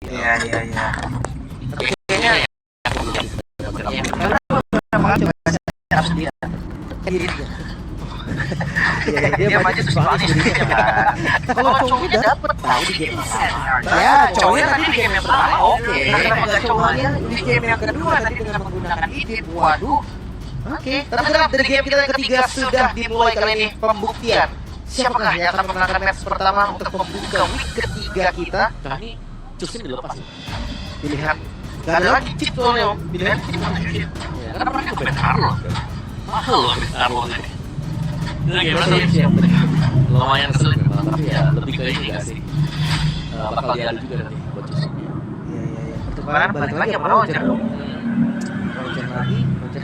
Iya. Tapi kayaknya dia maju Spanish dirinya kan. Kalau cowoknya dapet tahu di game ya cowoknya nanti di game yang pertama oke. Kalau cowoknya di game yang kedua nanti dengan menggunakan edit, waduh. Oke, tapi dari game kita yang ketiga sudah dimulai kali ini pembuktian. Siapakah yang akan memenangkan match pertama untuk membuka week ketiga kita? Nah ini Justin dilepas ya? Pilihan gak ada lagi chip soalnya om. Pilihan chip mana chip? Ya, karena mereka main Carlo kan? Mahal loh Carlo ini. Itu gimana tuh? Lumayan kesulit memang, tapi ya lebih ke ini gak sih? Bakal diadu juga nanti buat Justin. Iya. Pertukaran balik lagi sama Roger dong. Roger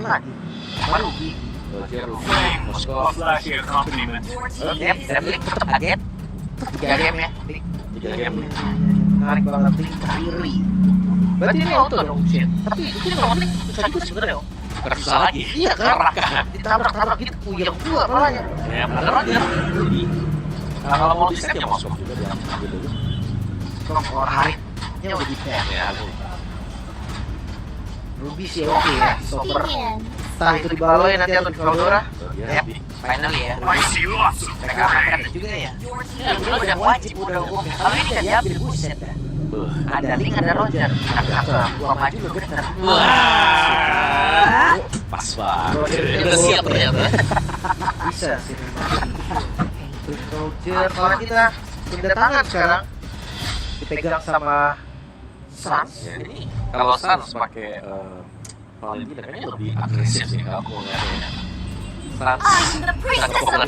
lagi. Sama Ruby. Roger, Luffy, Moskov. Deplik tetap kaget. 3 game ya. 3 game. Menarik banget nih, Kyrie. Berarti ini auto dong, shit. Tapi itu yang penting susah juga sebenarnya om. Karena susah lagi. Iya kan? Ditabrak gitu, puyeng juga malahnya. Ya bener aja. Jadi kalau mau di set ya Moskov juga dia ambil dulu. Kok Haritnya udah di set. Ya, Ruby sih oke ya, super. Entah itu di Baloi nanti atau di Caldora. Yap, finally ya. Mereka akan juga ya. Ya, udah wajib udah hukum. Kalau ini kan diambil buset dah. Ada Link, ada Roger. Nah, gua maju lu geter. Wah, pas banget. Udah siap ternyata. Bisa sih. Roger, kalau kita tunda tangan sekarang dipegang sama Sans. Ya, ini kalau Sans pakai Valentina kayaknya lebih agresif sih kalau aku ngeliatnya. Sans sangat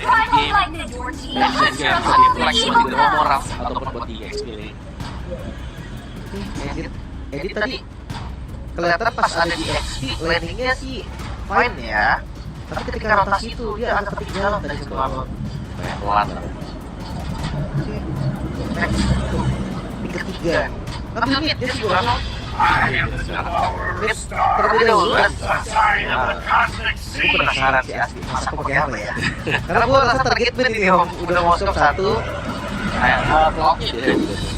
populer di game. Dan juga lebih fleksibel di moral ataupun buat di XP. Edit tadi kelihatan pas ada di XP landingnya sih fine ya. Tapi ketika rotasi itu dia agak ketinggalan dari sebelum Pelan. di ketiga. Tapi ini dia sih kurang. Terlebih dahulu kan. Gue penasaran sih asli masa aku pakai apa ya. Karena gue rasa target band ini om udah Moskov 1.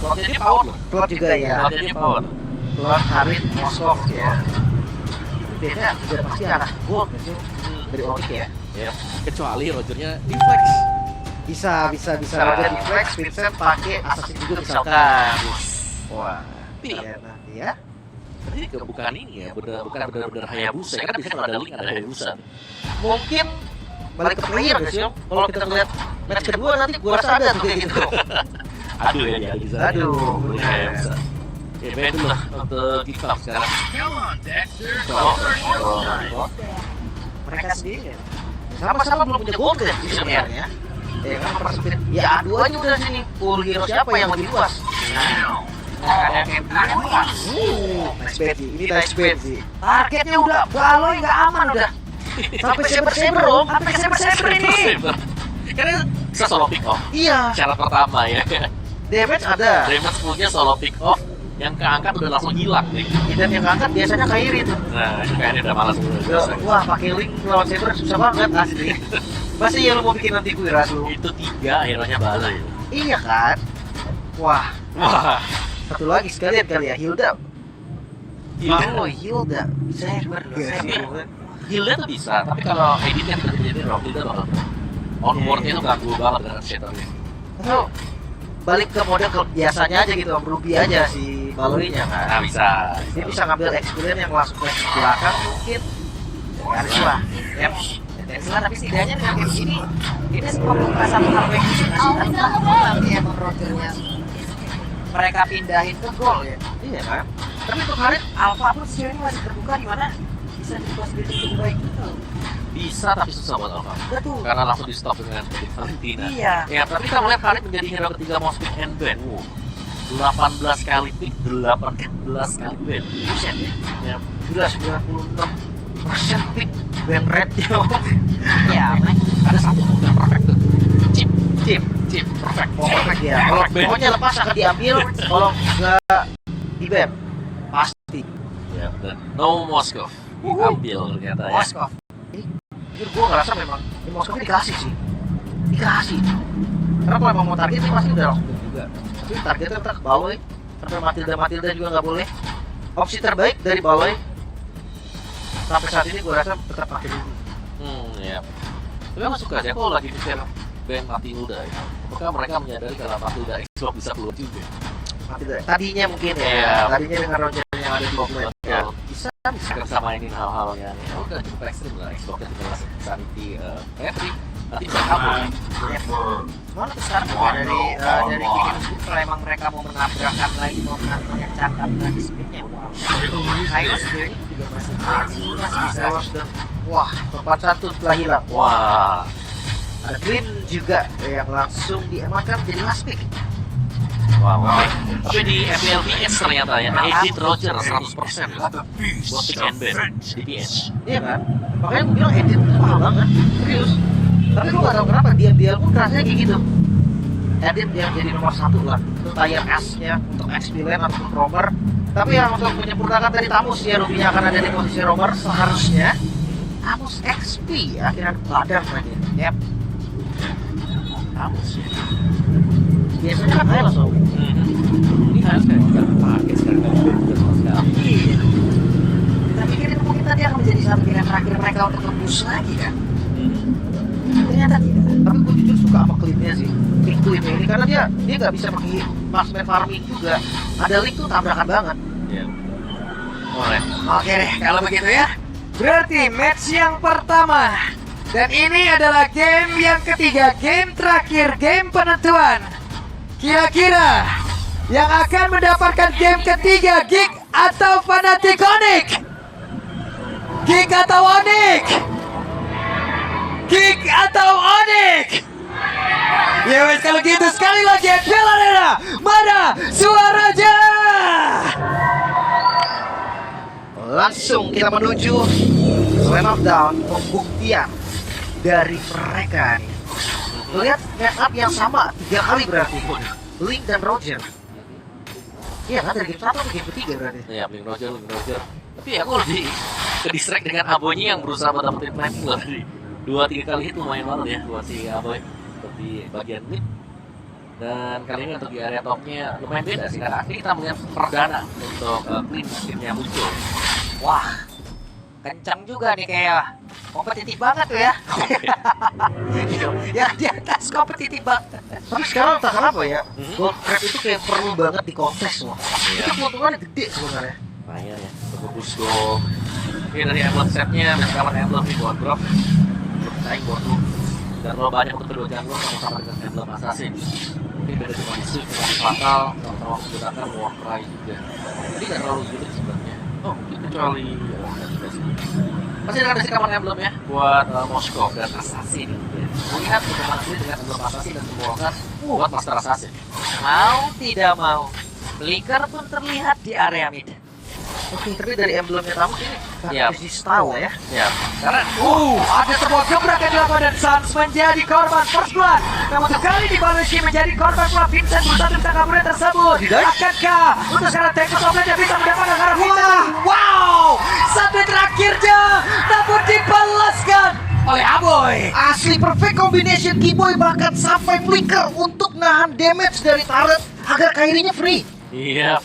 Clocknya dia power loh. Clock juga ya. Clocknya dia power. Clock Harit Moskov ya. Biasanya udah pasti arah gold gitu dari Otik ya. Ya, kecuali Rogernya deflex. Bisa Roger deflex, Vincent pakai assassin juga misalkan. Wah, nanti ya. Berarti bukan ini ya, bukan benar-benar Hayabusa ya, kan biasanya kalau ada Link ada Hayabusa. Mungkin balik ke player guys ya. Kalau kita lihat match kedua nanti gua rasa ada tuh kayak gitu. Aduh ya dia bisa. Aduh. Hayabusa. Ya betul lah untuk give up sekarang. Mereka sendiri ya. Sama-sama belum punya gold ya sebenarnya. Ya kan persempit. Ya adu aja udah sini. Full hero siapa yang lebih luas? Ada yang nice bet sih. Ini nice bet sih. Targetnya udah Baloi nggak aman udah. Sampai saber om. Sampai saber ini. Karena bisa solo pick off. Iya. Syarat pertama ya. Damage ada. Damage punya solo pick off. Yang keangkat udah langsung hilang nih. Dan yang keangkat biasanya Kyrie tuh. Nah, ini kayaknya udah malas Wah, pakai Link lawan saber susah banget asli. Pasti ya lu mau bikin nanti gue rasu. Itu 3 hero-nya Baloi. Iya kan? Wah. Satu lagi sekalian kali ya, Hilda. Baloi Hilda. Saber loh, saber. Hilda tuh bisa, tapi kalau editnya jadi rock Hilda bakal onboard-nya tuh ganggu banget dengan shatternya. Atau balik ke model biasanya aja gitu, Ruby aja si Baloi-nya kan. Nah bisa. Dia bisa ngambil experience yang langsung ke belakang mungkin. Harus lah. Yep. Tapi setidaknya dengan game ini membuka satu hal yang nanti emang Rogernya mereka pindahin ke gol ya. Iya kan? Tapi untuk Harit Alpha pun sejauh ini masih terbuka di mana bisa dipositif lebih baik gitu. Bisa tapi susah buat Alpha. Betul. Karena langsung di stop dengan Valentina. Iya. Ya tapi kita melihat Harit menjadi hero ketiga most pick and ban. 18 kali pick, 18 kali ban. Buset ya. Ya, Gila 96% pick ban rate-nya. ya, ada satu yang perfect tuh. Chip, perfect. Perfect ya. Kalau pokoknya lepas akan diambil, kalau nggak di ban pasti. Ya, dan no Moskov diambil ternyata ya. Moskov. Jujur gue ngerasa memang di Moskov ini dikasih sih. Dikasih. Karena kalau emang mau target ini pasti udah langsung juga. Tapi targetnya tetap ke Baloi Sampai Matilda juga nggak boleh. Opsi terbaik dari Baloy sampai saat ini gue rasa tetap pakai Ruby. Ya. Tapi aku suka sih, aku lagi mikir band Matilda ya. Apakah mereka menyadari kalau Matilda Xbox bisa keluar juga? Matilda tadinya mungkin ya, Iya. tadinya dengan Roger yang ada di Bogor ya. Bisa bisa mainin hal-hal yang udah cukup ekstrim lah. Xbox itu tinggal sanity Patrick, nanti bisa kabur. Cuman untuk sekarang juga dari Kikin kalau emang mereka mau menabrakkan lagi, mau mengencangkan lagi speednya, Kairos sendiri juga masih bisa lost dan wah, tempat satu setelah hilang. Wah, Ada Green juga yang langsung diamankan jadi last pick. wow. Tapi di FPLBS ternyata ya, Edit Roger 100% buat pick and ban di PS. Iya kan? Makanya gue bilang edit itu mahal banget, serius. Tapi gue gak tau kenapa dia pun rasanya kayak gitu. Edit yang jadi nomor 1 lah, itu tier S-nya untuk XP lane atau roamer. Tapi yang untuk menyempurnakan dari Tamus ya, Ruby akan ada di posisi roamer seharusnya. Tamus XP akhirnya badan lagi. Yep. Tamus ya. Biasanya kan saya langsung. Ini harus kayak nggak pakai sekarang nggak ada sama sekali. Iya. Kita pikir itu mungkin tadi akan menjadi satu pilihan terakhir mereka untuk tembus lagi kan. Ternyata tidak. Tapi gue jujur suka sama klipnya sih, Big Twin ini karena dia nggak bisa pergi marksman farming juga. Ada link tuh tabrakan banget. Iya. Boleh. Oke deh, kalau begitu ya. Berarti match yang pertama dan ini adalah game yang ketiga, game terakhir, game penentuan. Kira-kira yang akan mendapatkan game ketiga, Geek atau Fnatic Onyx? Geek atau Onyx? Geek atau Onyx? Ya wes kalau gitu sekali lagi FPL Arena, mana suaranya? Langsung kita menuju Slam of Down, pembuktian dari mereka nih. Lihat matchup yang sama 3 kali berarti, Link dan Roger. Iya kan, dari game 1 ke game ketiga berarti. Iya, Link Roger. Tapi aku lebih ke distract dengan Aboy yang berusaha dapetin planting loh tadi. 2-3 kali hit lumayan banget ya buat si Aboy untuk di bagian mid. Dan kali ini untuk di area topnya lumayan beda sih, karena ini kita melihat perdana untuk clean skinnya muncul. Wah, kencang juga nih kayak kompetitif banget tuh ya. Ya di atas kompetitif banget. Tapi sekarang tak kenapa ya, gold crab itu kayak perlu banget di kontes loh. Itu keuntungannya gede sebenarnya. Lumayan ya, untuk boost gold. Oke, dari emblem setnya, misalkan emblem di buat drop saing buat lu. Dan terlalu banyak untuk kedua jungle sama dengan emblem assassin. Mungkin beda cuma di switch, dengan fatal, sama menggunakan warcry juga. Jadi nggak terlalu sulit sebenarnya. Oh, mungkin kecuali masih ada kawan emblem ya buat Moskov dan Assassin. Melihat bagaimana sih dengan emblem Assassin dan semua buat Master Assassin. Mau tidak mau, Flicker pun terlihat di area mid. Oke, tapi dari emblemnya tamu ini Yap. di style ya. Ya, karena Ada sebuah gebrakan dilakukan dan Sans menjadi korban first blood. Namun sekali di Balushi menjadi korban pula Vincent berusaha bisa kabur tersebut. Akankah untuk sekarang Texas Open-nya bisa mendapatkan arah Vincent? Wow, sampai terakhirnya namun dibalaskan oleh Aboy. Asli perfect combination Keyboy bahkan sampai flicker untuk nahan damage dari turret agar Kairinya free. iya.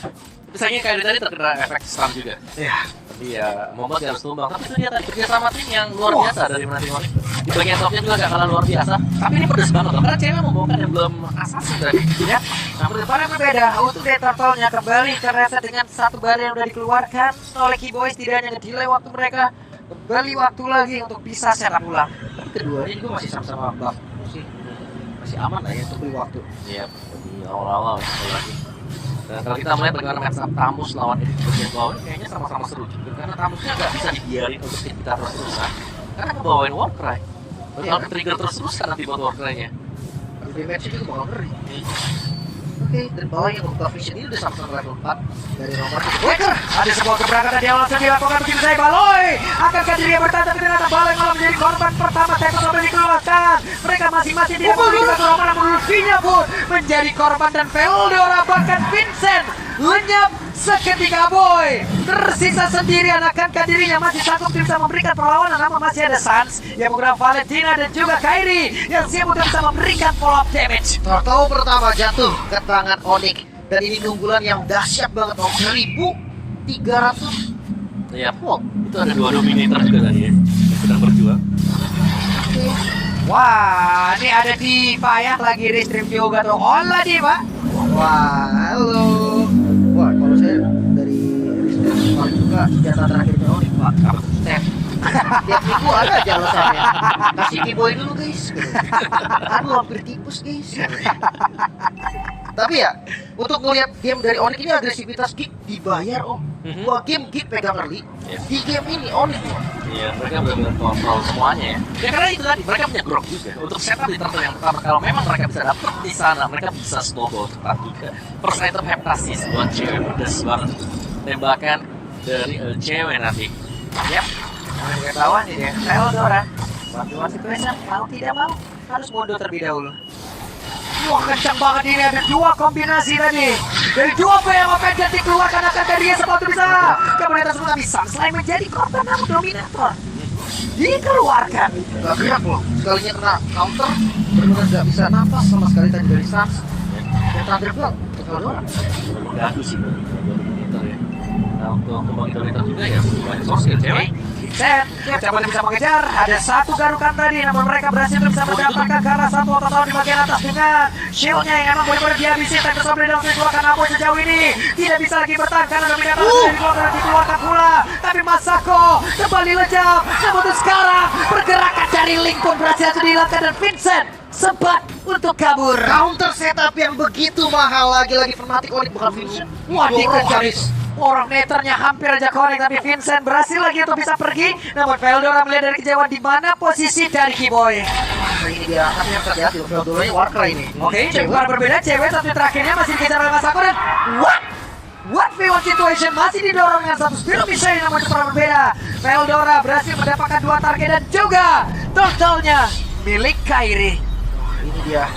Misalnya kayak tadi terkena efek stun juga. Ya. Tapi ya Momot harus tumbang. Tapi itu dia tadi kerja sama tim yang luar biasa dari Fnatic Onyx. Di bagian topnya juga gak kalah luar biasa. Tapi ini pedes banget loh, karena cewek membawakan emblem assassin tadi. Ya, namun depannya berbeda. Untuk turtle-nya kembali ternyata dengan satu bar yang udah dikeluarkan oleh Keyboy, setidaknya nge-delay waktu mereka. Kembali waktu lagi untuk bisa setup ulang. Keduanya juga masih sama-sama buff. Masih aman lah ya untuk beli waktu. Iya, di awal-awal lagi. Dan kalau kita melihat bagaimana matchup Tamus lawan Edit bagian bawah, kayaknya sama-sama seru juga. Karena Tamusnya nggak bisa dibiarin untuk kita terus-terusan. Karena ngebawain Warcry. Bakal ke-trigger terus-terusan nanti buat Warcry-nya. Damage-nya juga bakal ngeri. Oke, dan bawah yang membuka vision ini udah sama-sama level 4 dari nomor Waker. Ada sebuah keberangkatan yang langsung dilakukan begitu saya Baloy. Akankah dirinya bertahan tapi ternyata Baloy malah menjadi korban pertama. Tekos sampai dikeluarkan. Mereka masing-masing tidak memiliki satu nomor, namun Luffy-nya pun menjadi korban dan Veldora bahkan Vincent lenyap seketika Boy. Tersisa sendirian, akankah dirinya masih sanggup bisa memberikan perlawanan, namun masih ada Sans yang menggunakan Valentina dan juga Kairi yang siap untuk bisa memberikan follow up damage. Turtle pertama jatuh ke tangan Onyx Dan ini keunggulan yang dahsyat banget, 1300 Ya, volt. itu ada 2 dominator juga tadi ya, yang sedang berjuang. Wah, ini ada Diva ya, lagi restream juga tuh. Hola Diva. Wah, halo. Wah, kalau saya dari Ristek paling suka senjata terakhirnya Onyx, Pak. Step. Tiap minggu ada aja alasannya. Kasih keyboy dulu guys. Aduh, hampir tipus guys. Tapi ya, untuk ngelihat game dari Onyx ini agresivitas Geek dibayar om. Dua game Geek pegang early, di game ini Onyx. Iya, mereka benar-benar kontrol semuanya ya. Ya karena itu tadi, mereka punya grok juga. Untuk setup di turtle yang pertama, kalau memang mereka bisa dapet di sana, mereka bisa snowball cepat juga. First item Heptasis buat cewek pedes banget. Tembakan dari cewek nanti. Yap. Ketahuan nih dia. Theodora. Waktu situation mau tidak mau harus mundur terlebih dahulu. Wah, kencang banget ini, ada 2 kombinasi tadi. Dari 2 yang offensive dikeluarkan akan dari dia sepatu bisa. Kemudian tersebut tapi Sam selain menjadi korban namun dominator dikeluarkan. Gak gerak loh, sekalinya kena counter, benar-benar gak bisa nafas sama sekali tadi dari Sans. Yang terakhir pula, Theodora. Gaduh sih, dominator ya. Nah, untuk kembang dominator juga ya, banyak source ya cewek. Set, coba bisa mengejar. Ada 1 garukan tadi, namun mereka berhasil bisa mendapatkan ke arah 1 atau di bagian atas dengan shieldnya yang emang benar-benar dihabisi. Tapi Sobri langsung dikeluarkan Apo sejauh ini tidak bisa lagi bertahan karena dominator sudah dikeluarkan pula. Tapi Masako kembali lejam. Namun untuk sekarang pergerakan dari Link pun berhasil dihilangkan dan Vincent sempat untuk kabur. Counter setup yang begitu mahal, lagi-lagi fanatik Onyx bukan Vincent. Wah, Dorong dikejar. Orang neternya hampir aja korek, tapi Vincent berhasil lagi untuk bisa pergi. Namun Veldora melihat dari kejauhan di mana posisi dari Keyboy. Nah, ini dia, tapi yang terjadi Theodora ini Warcry ini. Oke, bukan berbeda, cewek satu terakhirnya masih dikejar oleh Masako dan what V1 situation masih didorong dengan satu spill misalnya, namun itu pernah berbeda. Veldora berhasil mendapatkan 2 target dan juga totalnya milik Kairi. Ini dia.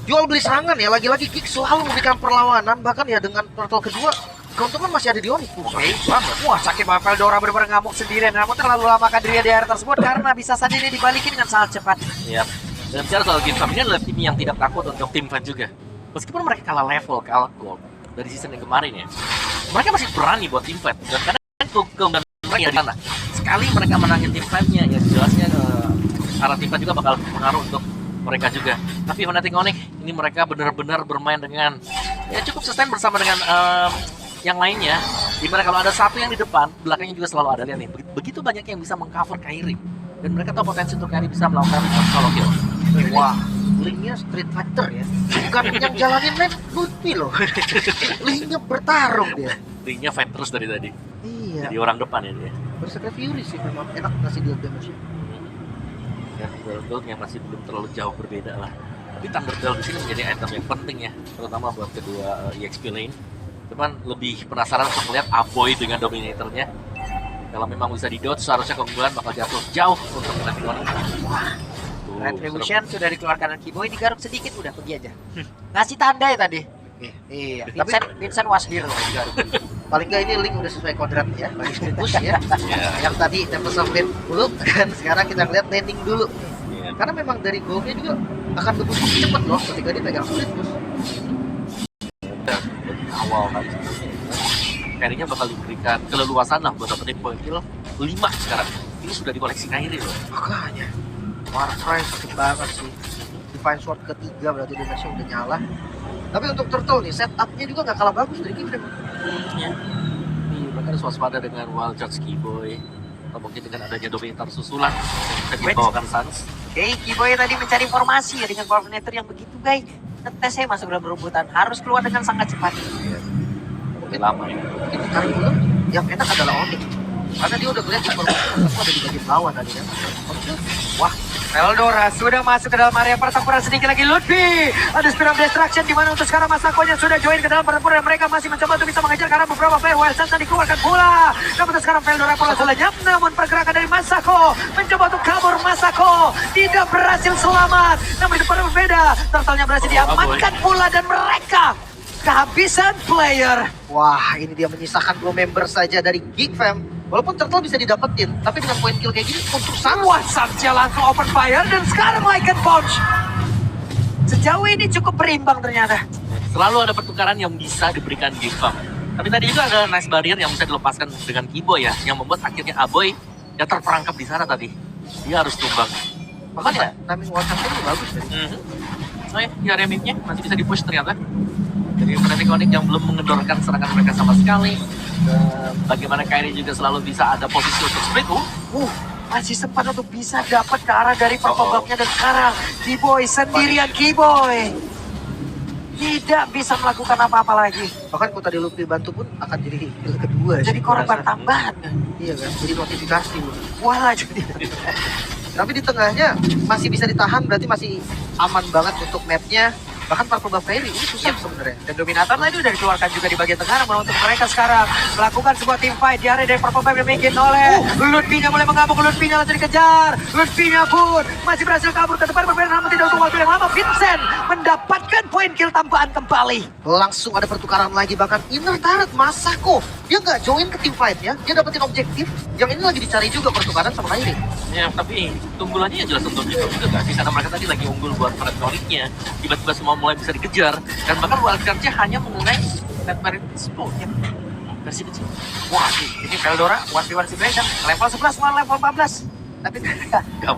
Jual beli serangan ya, lagi-lagi Geek selalu memberikan perlawanan, bahkan ya dengan turtle kedua keuntungan masih ada di Onyx. Oke, banget. Wah, sakit banget Veldora benar-benar ngamuk sendirian. Namun terlalu lama dirinya di area tersebut karena bisa saja ini dibalikin dengan sangat cepat. Iya. Dan bicara soal game fight, ini adalah tim yang tidak takut untuk tim fight juga. Meskipun mereka kalah level, kalah gold dari season yang kemarin ya, mereka masih berani buat tim fight. Dan karena keunggulan mereka di sana. Sekali mereka menangin tim fight-nya, ya jelasnya arah tim fight juga bakal pengaruh untuk mereka juga. Tapi Fnatic Onyx ini mereka benar-benar bermain dengan ya cukup sustain bersama dengan yang lainnya, dimana kalau ada satu yang di depan, belakangnya juga selalu ada. Lihat nih, begitu banyak yang bisa mengcover Kairi, dan mereka tahu potensi untuk Kairi bisa melakukan solo kill. Wah, linknya Street Fighter ya, bukan yang jalanin main Lutfi loh. Linknya bertarung dia. Linknya fight terus dari tadi, Iya. jadi orang depan ya dia. Bersekret Fury sih memang enak ngasih deal damage. Ya, build-nya masih belum terlalu jauh berbeda lah. Tapi Thunderdell di sini menjadi item yang penting ya, terutama buat kedua EXP lane. Cuman lebih penasaran untuk melihat Aboy dengan dominatornya. Kalau memang bisa di-dodge, seharusnya keunggulan bakal jatuh jauh untuk Fnatic Onyx. Wah, Retribution sudah dikeluarkan dan Keyboy digaruk sedikit udah pergi aja. Ngasih tanda ya tadi. Iya, Vincent was here loh digaruk. Paling nggak ini link udah sesuai kodrat ya, lagi split push ya. Yang tadi Tempest of Fate dulu, kan sekarang kita ngeliat landing dulu. Karena memang dari goalnya juga akan lebih cepet loh ketika dia pegang split push. Awal kali Kairinya bakal diberikan keleluasan lah buat dapetin poin kill 5 sekarang. Ini sudah dikoleksi Kairi loh. Makanya Warcry sakit banget sih. Divine Sword ketiga berarti damage-nya udah nyala. Tapi untuk Turtle nih, setupnya juga nggak kalah bagus dari Keyframe. Ya. Nih, mereka harus waspada dengan Wild Judge Keyboy, atau mungkin dengan adanya Dominator susulan yang bisa dibawakan Sans. Oke, Keyboy tadi mencari informasi ya dengan coordinator yang begitu baik. Tesnya masuk dalam berebutan, harus keluar dengan sangat cepat. Mungkin lama ya. Mungkin ditarik dulu, yang enak adalah Onyx. Karena dia udah ngeliat informasi ada di bagian bawah tadi kan. Wah, Veldora sudah masuk ke dalam area pertempuran sedikit lagi. Lutfi ada Spear of Destruction di mana untuk sekarang Masakonya sudah join ke dalam pertempuran. Mereka masih mencoba untuk bisa mengejar karena beberapa player Wild Sands dikeluarkan pula. Namun untuk sekarang Veldora pola lenyap, namun pergerakan dari Masako mencoba untuk kabur. Masako tidak berhasil selamat. Namun itu pada berbeda. Turtle-nya berhasil diamankan pula dan mereka kehabisan player. Wah, ini dia menyisakan 2 member saja dari Geek Fam. Walaupun Turtle bisa didapetin, tapi dengan poin kill kayak gini untuk Wah, Sancha langsung open fire dan sekarang Lycan Punch. Sejauh ini cukup berimbang ternyata. selalu ada pertukaran yang bisa diberikan Gifam. Tapi tadi juga ada nice barrier yang bisa dilepaskan dengan Kiboy ya, yang membuat akhirnya Aboy ya terperangkap di sana tadi. Dia harus tumbang. Makanya timing WhatsApp itu bagus tadi. Oh ya, remipnya masih bisa di-push ternyata. Jadi Fnatic Onyx yang belum mengendorkan serangan mereka sama sekali. Bagaimana Kairi juga selalu bisa ada posisi untuk split. Masih sempat untuk bisa dapat ke arah dari perpobaknya dan sekarang Kiboy sendirian. Kiboy tidak bisa melakukan apa-apa lagi. Bahkan kalau tadi Luffy bantu pun akan jadi kill kedua. Jadi korban tambahan. Iya kan, jadi notifikasi. Wah jadi. Tapi di tengahnya masih bisa ditahan, berarti masih aman banget untuk mapnya. Bahkan Purple Buff Fairy ini susah sebenarnya. Dan Dominator tadi udah dikeluarkan juga di bagian tengah, namun untuk mereka sekarang melakukan sebuah team fight di area dari Purple Buff yang dimiliki oleh Lutfi-nya mulai mengamuk. Lutfi-nya langsung dikejar. Lutfi-nya pun masih berhasil kabur ke depan berbeda, namun tidak untuk waktu yang lama. Vincent mendapatkan poin kill tambahan kembali. Langsung ada pertukaran lagi, bahkan inner turret Masako. Dia nggak join ke team fight ya, dia dapetin objektif. Yang ini lagi dicari juga pertukaran sama Kairi. Ya, tapi tunggulannya ya jelas untuk itu juga kan. Karena mereka tadi lagi unggul buat Fnatic Onyx-nya. Tiba-tiba semua mulai bisa dikejar. Dan bahkan wildcard-nya hanya mengenai Net Merit 10 ya. Versi kecil. Wah, ini Veldora 1v1 situation. Level 11 lawan level 14. Tapi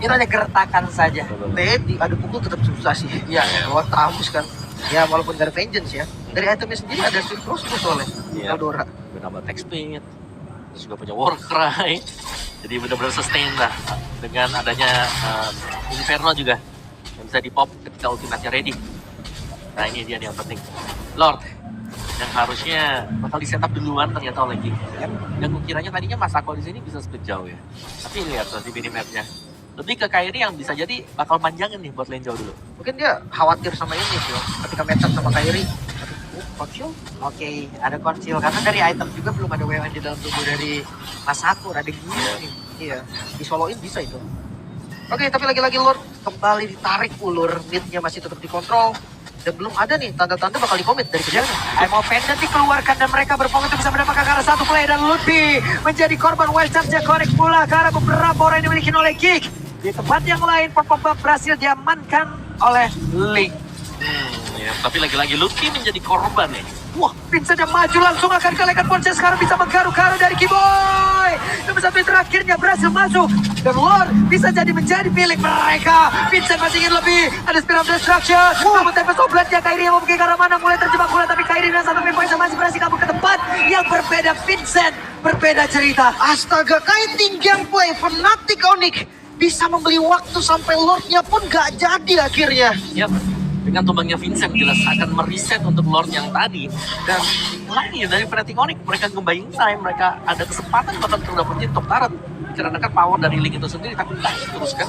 itu hanya gertakan saja. Tadi ada pukul tetap susah sih. Iya, Kalau Tamus kan, ya walaupun gak ada vengeance ya. Dari itemnya sendiri ada Swift Crossbow soalnya. Iya. Eldora. Menambah attack speed. Terus juga punya war cry. Jadi benar-benar sustain lah. Dengan adanya Inferno juga. Yang bisa di-pop ketika ultimate-nya ready. Nah ini dia nih yang penting. Lord. Yang harusnya bakal di-setup duluan ternyata oleh King. Dan kukiranya tadinya Masako di sini bisa split jauh ya. Tapi lihat tuh di minimap-nya. Lebih ke Kairi yang bisa jadi bakal manjangin nih buat lane jauh dulu. Mungkin dia khawatir sama ini sih, ketika matchup sama Kairi. Konsil? Oke, ada konsil. Karena dari item juga belum ada WN di dalam tubuh dari Masako. Ada gini nih. Iya, disoloin bisa itu. Oke, tapi lagi-lagi Lord kembali ditarik ulur, mid-nya masih tetap dikontrol. Dan belum ada nih tanda-tanda bakal dikomit dari kejauhan. Emo Pendant dikeluarkan dan mereka berfokus untuk bisa mendapatkan ke arah satu play. Dan Lutfi menjadi korban wild charge connect pula ke arah beberapa orang yang dimiliki oleh Geek. Di tempat yang lain, Pop-Pop berhasil diamankan oleh Link. Ya, tapi lagi-lagi Lutfi menjadi korban nih. Wah, Vincent yang maju langsung akan ke lekan Ponce. Sekarang bisa menggaru-garu dari Kiboy. Nomor satu terakhirnya berhasil masuk. Dan Lord bisa jadi menjadi milik mereka. Vincent masih ingin lebih. Ada Spirit of Destruction. Namun Tempest of Blood-nya Kairi yang mau pergi ke arah mana. Mulai terjebak pula. Tapi Kairi dan satu pinpoint masih berhasil kabur ke tempat yang berbeda. Vincent berbeda cerita. Astaga, kiting gameplay Fnatic Onyx bisa membeli waktu sampai Lord-nya pun gak jadi akhirnya. Yap. Dengan tumbangnya Vincent jelas akan mereset untuk Lord yang tadi. Dan lagi dari Fnatic Onyx mereka ngebayang time, mereka ada kesempatan bahkan untuk dapetin top turret. Karena kan power dari Link itu sendiri tapi tak diteruskan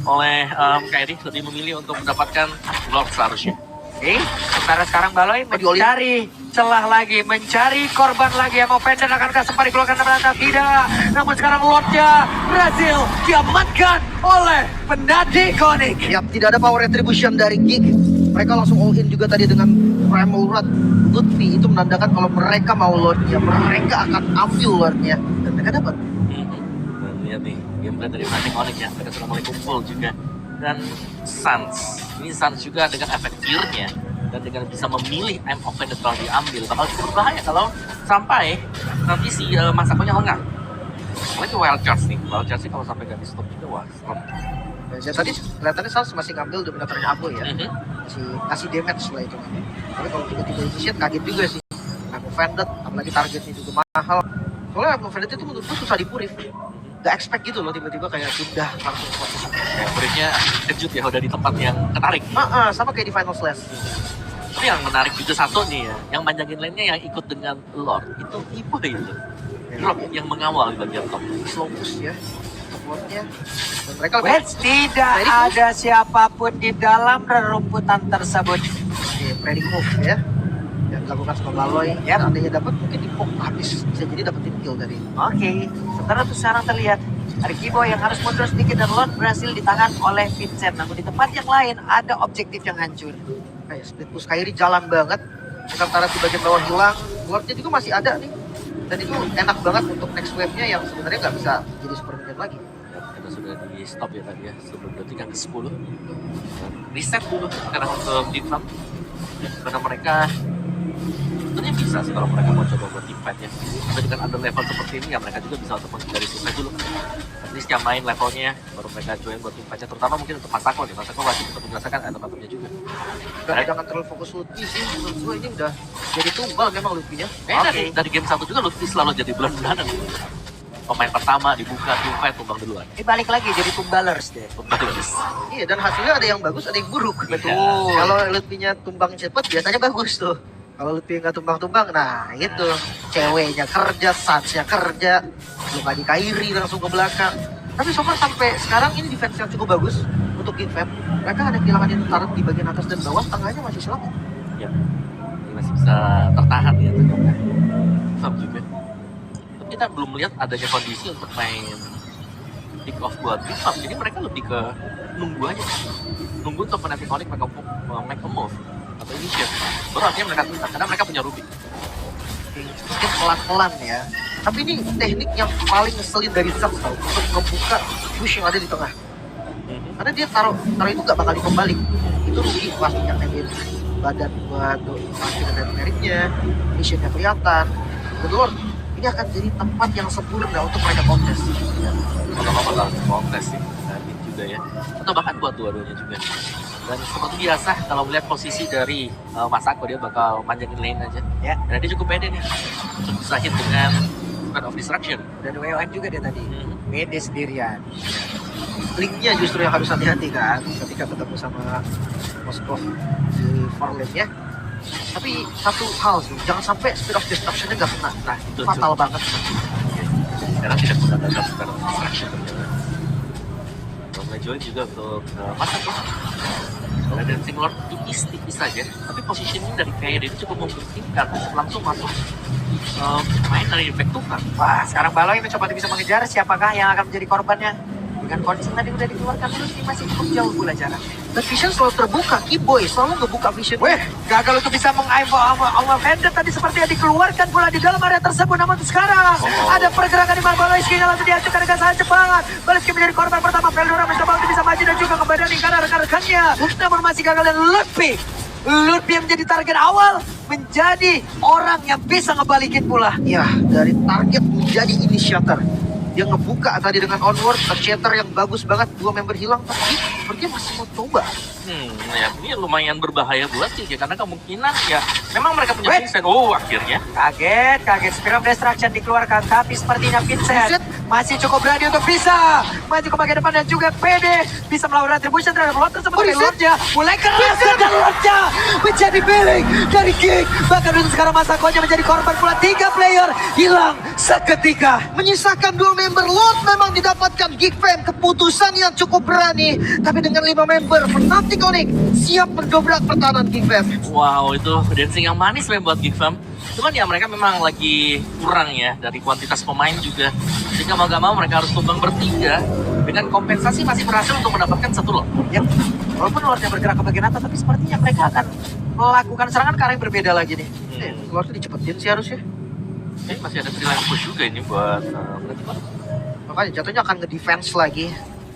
oleh Kairi lebih memilih untuk mendapatkan Lord seharusnya. Sementara sekarang Baloy mencari celah lagi, mencari korban lagi. Emo Pendant akankah sempat dikeluarkan ternyata tidak. Namun sekarang Lordnya berhasil diamankan oleh Fnatic Onyx. Yap, tidak ada power retribution dari Geek. Mereka langsung all in juga tadi dengan Primal Rod. Lutfi itu menandakan kalau mereka mau Lordnya, mereka akan ambil Lordnya. Dan mereka dapat. Dan lihat nih, gameplay dari Fnatic Onyx ya, mereka sudah mulai kumpul juga. Dan Sans, ini Sans juga dengan efek fear-nya dan dengan bisa memilih aim of Vendor kalau diambil bakal cukup berbahaya kalau sampai nanti si Masakonya lengah. Mulai ke wild charge nih, wild charge kalau sampai gak di stop juga wah stop. Ya, tadi kelihatannya Sans masih ngambil Dominatornya Abo ya. Masih kasih damage lah itu. Tapi kalau tiba-tiba initiate kaget juga sih. Aku Vendor, apalagi targetnya juga mahal. Soalnya aku Vendor itu menurutku susah dipurif. Gak expect gitu loh tiba-tiba kayak pindah langsung fokus. Ya, briefnya kejut ya udah di tempat yang ketarik. Sama kayak di Final Slash. Tapi yang menarik juga satu nih ya, yang manjangin lainnya yang ikut dengan Lord itu Iboy itu. Drop yang mengawal di bagian top. Slow push ya. Supportnya. Dan mereka Tidak ada siapapun di dalam rerumputan tersebut. Ready move ya. Yang dilakukan sama Baloy. Ya, seandainya dapat mungkin di poke habis. Bisa jadi dapetin kill dari. Oke, sementara itu sekarang terlihat ada Kiboy yang harus mundur sedikit dan Lord berhasil ditahan oleh Vincent. Namun di tempat yang lain ada objektif yang hancur. Kayak split push Kairi jalan banget. Sementara di bagian bawah hilang. Lordnya juga masih ada nih. Dan itu enak banget untuk next wave-nya yang sebenarnya nggak bisa jadi super minion lagi. Ya, kita sudah di stop ya tadi ya sebelum detik yang ke-10. Reset dulu sekarang untuk Deep Farm. Karena mereka Sebenarnya bisa sih kalau mereka mau coba buat team fight ya. Tapi dengan under level seperti ini ya mereka juga bisa untuk menghindari team fight dulu. At least yang main levelnya baru mereka join buat team fight. Terutama mungkin untuk Masako nih. Masako wajib untuk menjelaskan item-itemnya juga. Dan jangan terlalu fokus Lutfi sih, menurut gue ini udah jadi tumbal memang Lutfinya. Dari game 1 juga Lutfi selalu jadi bulan-bulanan. Pemain pertama dibuka team fight tumbang duluan. Ini balik lagi jadi tumbalers deh. Bagus. Iya, dan hasilnya ada yang bagus, ada yang buruk. Betul. Kalau Lutfinya tumbang cepet biasanya bagus tuh. Kalau Lutfi nggak tumbang-tumbang, nah itu ceweknya kerja, Sansnya kerja, belum lagi Kairi langsung ke belakang. Tapi so far sampai sekarang ini defense yang cukup bagus untuk Geek Fam. Mereka ada kehilangan yang taruh di bagian atas dan bawah, tengahnya masih selamat. Ya, ini masih bisa tertahan ya tengahnya. Sam juga. Tapi kita belum melihat adanya kondisi untuk main pick off buat Big Mom. Jadi mereka lebih ke nunggu aja. Nunggu untuk Fnatic Onyx make a move atau initiate. Baru akhirnya mereka tuntas karena mereka punya Ruby. Mungkin pelan-pelan ya. Tapi ini teknik yang paling ngeselin dari Zack tau, untuk membuka push yang ada di tengah. Karena dia taruh itu gak bakal dikembali. Itu rugi pastinya naikin badan buat masih ada meritnya, missionnya kelihatan. Betul, ini akan jadi tempat yang sempurna untuk mereka kontes. Kalau bakal kontes sih, nanti juga ya. Atau bahkan buat dua-duanya juga. Dan seperti biasa kalau melihat posisi dari Masako dia bakal manjangin lane aja. Ya. Dan dia cukup pede nih. Untuk bisa hit dengan Weapon of Destruction. Dan WON juga dia tadi. Pede sendirian. Linknya justru yang harus hati-hati kan ketika ketemu sama Moskov di forlane-nya. Tapi satu hal sih, jangan sampai Speed of Destruction-nya nggak kena. Nah, itu fatal banget. Karena tidak menggunakan Weapon of Destruction ternyata. Kalau mulai join juga untuk Masako. Kalau Dancing Lord tipis-tipis saja, tapi positioning dari kayak dia cukup memungkinkan untuk langsung masuk main dari back to front. Wah, sekarang Baloy mencoba bisa mengejar siapakah yang akan menjadi korbannya. Dengan kondisi tadi udah dikeluarkan terus masih cukup jauh pula jarak. Dan Vision selalu terbuka, Keyboy selalu ngebuka Vision. Weh, gagal untuk bisa mengaim Vendor tadi seperti yang dikeluarkan pula di dalam area tersebut. Namun sekarang ada pergerakan di Baloy skill langsung dihancurkan dengan sangat cepat. Baloy menjadi korban pertama. Veldora mencoba untuk bisa maju dan juga kembali karena rekan-rekannya. Namun masih gagal dan Lutfi yang menjadi target awal menjadi orang yang bisa ngebalikin pula. Ya, dari target menjadi initiator. Dia ngebuka tadi dengan onward, shatter yang bagus banget, 2 member hilang, tapi sepertinya masih mau coba. Ya ini lumayan berbahaya buat sih, karena kemungkinan ya memang mereka punya Vincent. Oh, akhirnya. Kaget. Spirit of Destruction dikeluarkan, tapi sepertinya Vincent masih cukup berani untuk bisa maju ke bagian depan dan juga PD bisa melawan retribution terhadap Lord tersebut. Lordnya mulai keras dan Lordnya menjadi milik dari Geek. Bahkan untuk sekarang Masakonya menjadi korban pula, 3 player hilang seketika. Menyisakan 2 member, Lord memang didapatkan Geek Fam, keputusan yang cukup berani. Tapi dengan 5 member, Fnatic Onyx siap mendobrak pertahanan Geek Fam. Wow, itu dancing yang manis memang buat Geek Fam. Cuman ya mereka memang lagi kurang ya dari kuantitas pemain juga. Sehingga mau gak mau mereka harus tumbang bertiga. Dengan kompensasi masih berhasil untuk mendapatkan 1 lot. Ya, walaupun Lordnya bergerak ke bagian atas, tapi sepertinya mereka akan melakukan serangan ke arah yang berbeda lagi nih. Lordnya dicepetin sih harusnya. Masih ada 3 line push juga ini buat Fnatic Onyx. Makanya jatuhnya akan nge-defense lagi.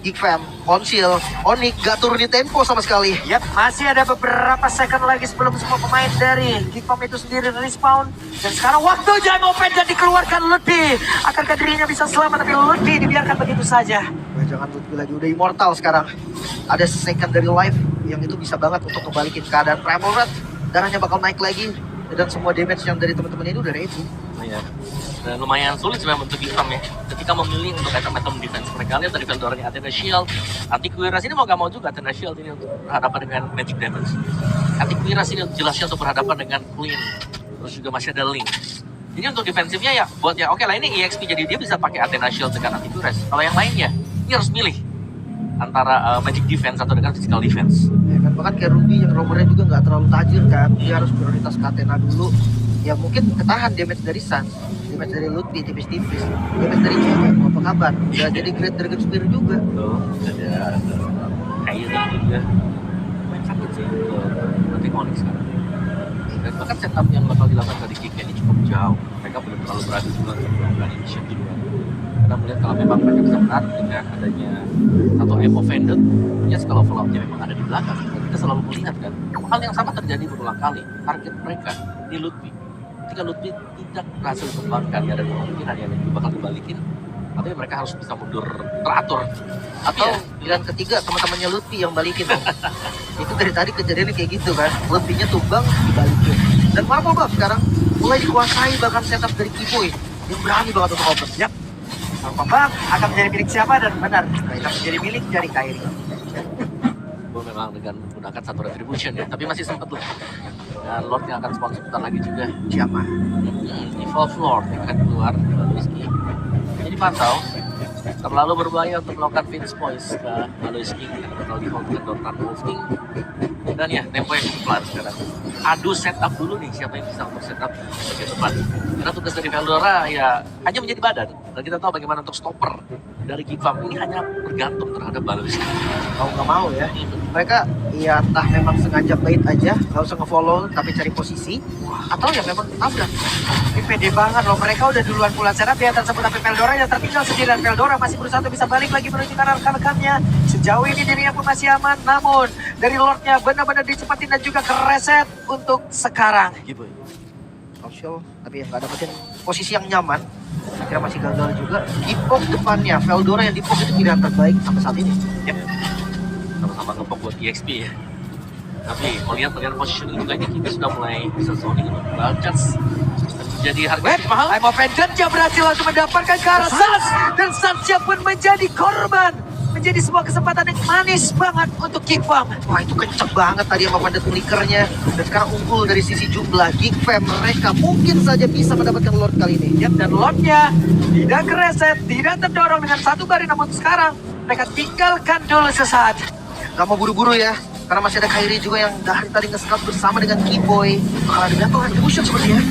Geek Fam, Konsil, Onyx gak turunin tempo sama sekali. Yap, masih ada beberapa second lagi sebelum semua pemain dari Geek Fam itu sendiri respawn. Dan sekarang waktu jam open dan dikeluarkan Lutfi. Akankah dirinya bisa selamat, tapi Lutfi dibiarkan begitu saja. Wah, jangan Lutfi lagi, udah immortal sekarang. Ada secondary life yang itu bisa banget untuk kembaliin keadaan Primal Red. Darahnya bakal naik lagi. Dan semua damage yang dari teman-teman ini udah ready. Ya. Dan lumayan sulit sebenarnya untuk Geek Fam ya. Ketika memilih untuk item-item defense mereka lihat dari Veldoranya Athena Shield, Antiquiras ini mau gak mau juga Athena Shield ini untuk berhadapan dengan magic damage. Antiquiras ini jelasnya untuk berhadapan dengan Queen, terus juga masih ada Link. Jadi untuk defensifnya ya buat ya oke lah ini EXP, jadi dia bisa pakai Athena Shield dengan Antiquiras. Kalau yang lainnya ini harus milih antara magic defense atau dengan physical defense. Ya kan, bahkan kayak Ruby yang romernya juga nggak terlalu tajir kan. Dia harus prioritas ke Athena dulu. Ya mungkin ketahan damage dari Sun, damage dari Lutfi tipis-tipis, damage dari cewek, mau apa kabar? Udah jadi Great Dragon Spear juga. Tuh, ada kayak juga. Main sakit sih untuk Fnatic Onyx sekarang. Dan bahkan setup yang bakal dilakukan dari Geek ini cukup jauh. Mereka belum terlalu berani juga untuk melakukan initiative duluan. Karena melihat kalau memang mereka bisa menarik dengan adanya satu M offended, ya kalau follow-up-nya memang ada di belakang. Kita selalu melihat kan, hal yang sama terjadi berulang kali. Target mereka di Lutfi. ketika Lutfi tidak berhasil kembangkan ya ada kemungkinan ya Lutfi bakal dibalikin, tapi mereka harus bisa mundur teratur. Atau pilihan ketiga teman-temannya Lutfi yang balikin Om. Itu dari tadi kejadiannya kayak gitu kan, Lutfinya tumbang dibalikin. Dan Marvel Buff sekarang mulai dikuasai bahkan setup dari Kiboy yang berani banget untuk open. Yap. Marvel Buff akan menjadi milik siapa dan benar akan menjadi milik dari Kyrie. Gue memang dengan menggunakan satu retribution ya, tapi masih sempat loh. Dan Lord yang akan spawn sebentar lagi juga. Siapa? Evolve Lord yang akan keluar dari Ski. Jadi pantau, terlalu berbahaya untuk melakukan Vince Poise ke Maloiski karena bakal di hold dengan Dortan Wolfking. Dan ya, tempo yang pelan sekarang. Adu setup dulu nih, siapa yang bisa untuk setup bagian depan. Karena tugas dari Veldora ya hanya menjadi badan. Dan kita tahu bagaimana untuk stopper dari Gifam ini hanya bergantung terhadap Maloiski. Mau nggak mau ya. Mereka ya entah memang sengaja bait aja, nggak usah nge-follow tapi cari posisi, atau ya memang tabrak. Ini pede banget loh, mereka udah duluan pulang setup di atas sebut tapi Veldora yang tertinggal sendiri dan Veldora masih berusaha untuk bisa balik lagi menuju ke arah rekan-rekannya. Sejauh ini dirinya pun masih aman, namun dari Lordnya benar-benar dicepatin dan juga kereset untuk sekarang. Gitu. Social, tapi ya nggak dapetin posisi yang nyaman. Saya kira masih gagal juga. Dipok depannya, Veldora yang dipok itu pilihan terbaik sampai saat ini. Yep. Sama-sama ngepok buat EXP ya. Tapi melihat positioning juga ini kita sudah mulai bisa zoning loh. Balcas jadi harga Wait, mahal. I'm offended, dia berhasil langsung mendapatkan ke arah Sans dan Sansnya pun menjadi korban. Menjadi sebuah kesempatan yang manis banget untuk Gifam. Wah itu kenceng banget tadi sama Bandit Flickernya. Dan sekarang unggul dari sisi jumlah. Geek Fam mereka mungkin saja bisa mendapatkan Lord kali ini. Yap, dan Lordnya tidak kereset, tidak terdorong dengan satu baris, namun sekarang mereka tinggalkan dulu sesaat. Gak mau buru-buru ya. Karena masih ada Kyrie juga yang dari tadi nge-scout bersama dengan Kiboy. Bakal ada gantungan Retribution sepertinya.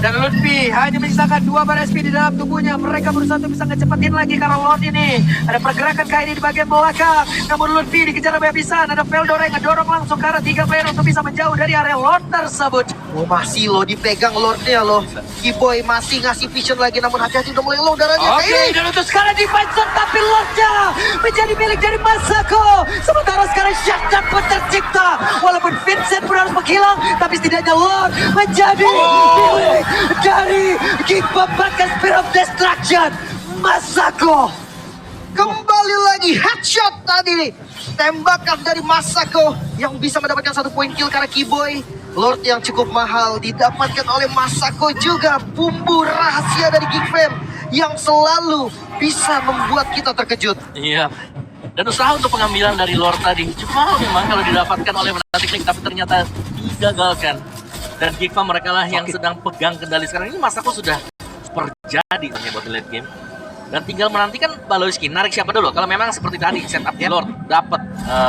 Dan Lutfi hanya menyisakan 2 bar SP di dalam tubuhnya. Mereka berusaha untuk bisa ngecepetin lagi karena Lord ini. Ada pergerakan Kyrie di bagian belakang. Namun Lutfi dikejar habis-habisan. Ada Veldora yang ngedorong langsung ke arah 3 player untuk bisa menjauh dari area Lord tersebut. Oh masih loh dipegang Lordnya loh. Kiboy masih ngasih vision lagi. Namun hati-hati udah mulai low darahnya. Oke, dan untuk sekarang di Bison, tapi Lordnya menjadi milik dari Masako. Sementara sekarang shutdown pun tercipta. Walaupun Vincent pun harus menghilang, tapi setidaknya Lord menjadi milik dari Gifam bahkan Spear of Destruction. Masako. Kembali lagi headshot tadi nih. Tembakan dari Masako yang bisa mendapatkan 1 poin kill karena Kiboy. Lord yang cukup mahal didapatkan oleh Masako juga. Bumbu rahasia dari Geek Fam yang selalu bisa membuat kita terkejut. Iya. Dan usaha untuk pengambilan dari Lord tadi cuma memang kalau didapatkan oleh Fnatic Link, tapi ternyata digagalkan. Dan Gifam mereka lah yang sedang pegang kendali sekarang ini. Masako sudah super jadi buat late game. Dan tinggal menantikan Maloiski narik siapa dulu. Kalau memang seperti tadi setup di Lord dapat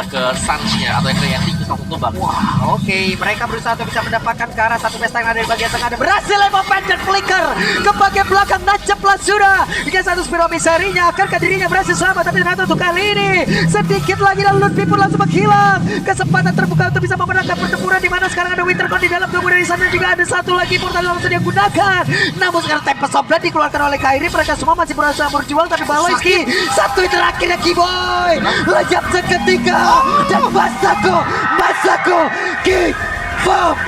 ke Suns-nya atau yang kreatif itu langsung tumbang. Wah, oke. Mereka berusaha untuk bisa mendapatkan ke arah satu pesta yang ada di bagian tengah. Ada berhasil Emo Pendant Flicker ke bagian belakang. Naceplah sudah. Hingga satu Spiro Miserinya. Akankah dirinya berhasil selamat? Tapi ternyata untuk kali ini sedikit lagi dan Lutfi pun langsung menghilang. Kesempatan terbuka untuk bisa memenangkan pertempuran di mana sekarang ada Wintercon di dalam tubuh dari sana juga ada satu lagi portal yang langsung dia gunakan. Namun sekarang Tempest of Blood dikeluarkan oleh Kyrie. Mereka semua masih berusaha berjuang, tapi Maloiski satu terakhirnya Kiboy lejap seketika dan Masako Gifam